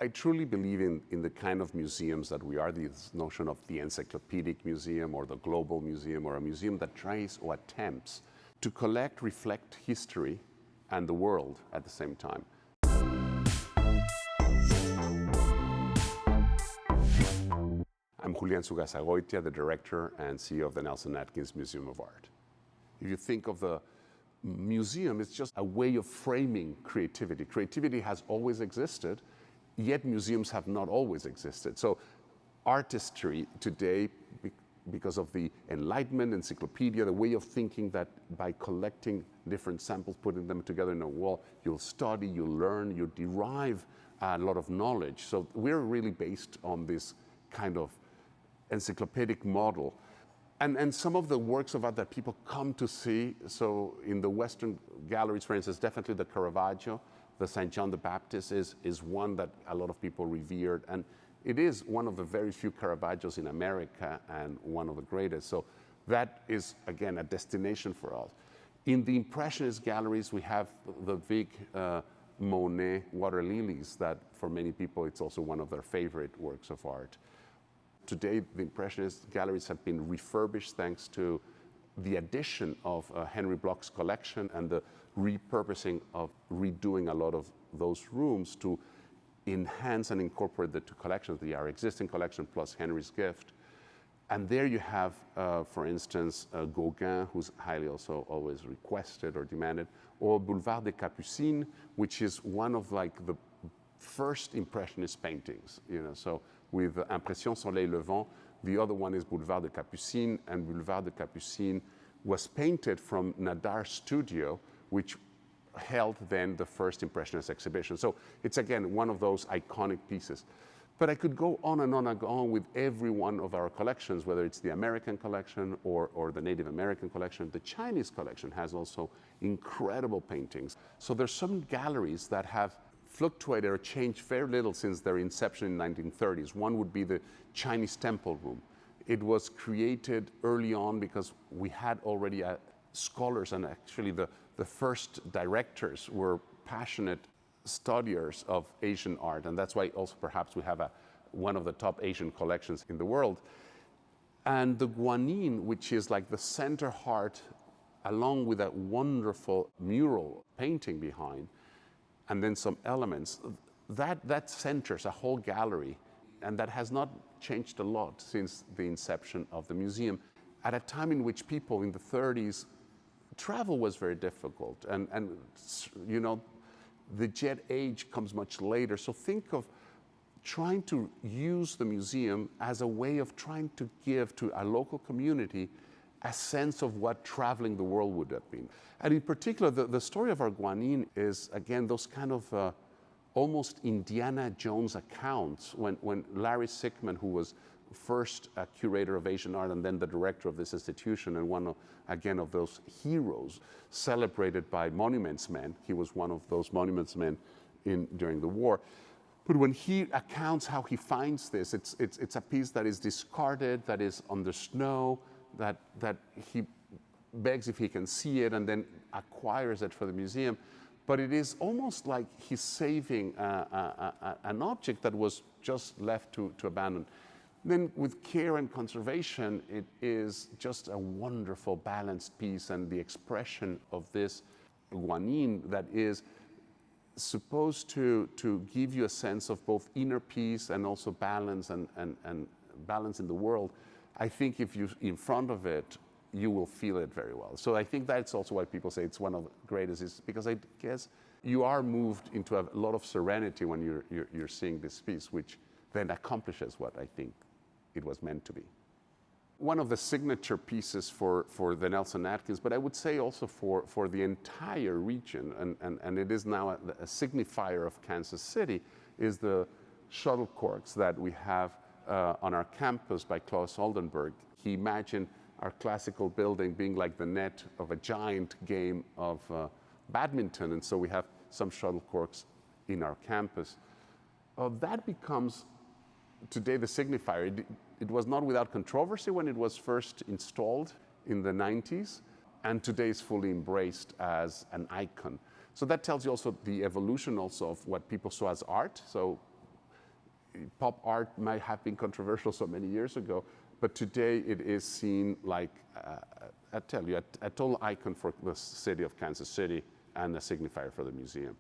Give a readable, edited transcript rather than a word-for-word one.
I truly believe in the kind of museums that we are, this notion of the encyclopedic museum or the global museum, or a museum that tries or attempts to collect, reflect history and the world at the same time. I'm Julián Zugazagoitia, the director and CEO of the Nelson-Atkins Museum of Art. If you think of the museum, it's just a way of framing creativity. Creativity has always existed, yet museums have not always existed. So artistry today, because of the Enlightenment, encyclopedia, the way of thinking that by collecting different samples, putting them together in a wall, you'll study, you'll learn, you derive a lot of knowledge. So we're really based on this kind of encyclopedic model. And some of the works of art that people come to see, so in the Western galleries, for instance, definitely the Caravaggios, the St. John the Baptist is one that a lot of people revered. And it is one of the very few Caravaggios in America and one of the greatest. So that is, again, a destination for us. In the Impressionist galleries, we have the big Monet Water Lilies that for many people, it's also one of their favorite works of art. Today, the Impressionist galleries have been refurbished thanks to the addition of Henry Bloch's collection and the repurposing of redoing a lot of those rooms to enhance and incorporate the two collections, our existing collection plus Henry's gift. And there you have, for instance, Gauguin, who's highly also always requested or demanded, or Boulevard des Capucines, which is one of like the first Impressionist paintings, so with Impression Soleil Levant. The other one is Boulevard des Capucines, and Boulevard des Capucines was painted from Nadar's studio, which held then the first Impressionist exhibition. So it's again one of those iconic pieces. But I could go on and on with every one of our collections, whether it's the American collection or the Native American collection. The Chinese collection has also incredible paintings. So there's some galleries that have fluctuated or changed very little since their inception in the 1930s. One would be the Chinese Temple Room. It was created early on because we had already scholars, and actually the first directors were passionate studiers of Asian art, and that's why also perhaps we have one of the top Asian collections in the world. And the Guanyin, which is like the center heart, along with that wonderful mural painting behind, and then some elements, that centers a whole gallery, and that has not changed a lot since the inception of the museum. At a time in which people in the 30s, travel was very difficult, and the jet age comes much later. So think of trying to use the museum as a way of trying to give to a local community a sense of what traveling the world would have been. And in particular, the story of our Guanyin is, again, those kind of almost Indiana Jones accounts. When Larry Sickman, who was first a curator of Asian art and then the director of this institution, and one of those heroes celebrated by monuments men, he was one of those monuments men during the war. But when he accounts how he finds this, it's a piece that is discarded, that is on the snow, that he begs if he can see it and then acquires it for the museum. But it is almost like he's saving an object that was just left to abandon. Then with care and conservation, it is just a wonderful balanced piece, and the expression of this Guanyin that is supposed to give you a sense of both inner peace and also balance and balance in the world. I think if you're in front of it, you will feel it very well. So I think that's also why people say it's one of the greatest, is because I guess you are moved into a lot of serenity when you're seeing this piece, which then accomplishes what I think it was meant to be. One of the signature pieces for the Nelson-Atkins, but I would say also for the entire region, and it is now a signifier of Kansas City, is the shuttlecorks that we have on our campus by Klaus Oldenburg. He imagined our classical building being like the net of a giant game of badminton, and so we have some shuttlecorks in our campus. That becomes today the signifier. It was not without controversy when it was first installed in the 90s, and today is fully embraced as an icon. So that tells you also the evolution also of what people saw as art. So pop art might have been controversial so many years ago, but today it is seen like, I tell you, a total icon for the city of Kansas City and a signifier for the museum.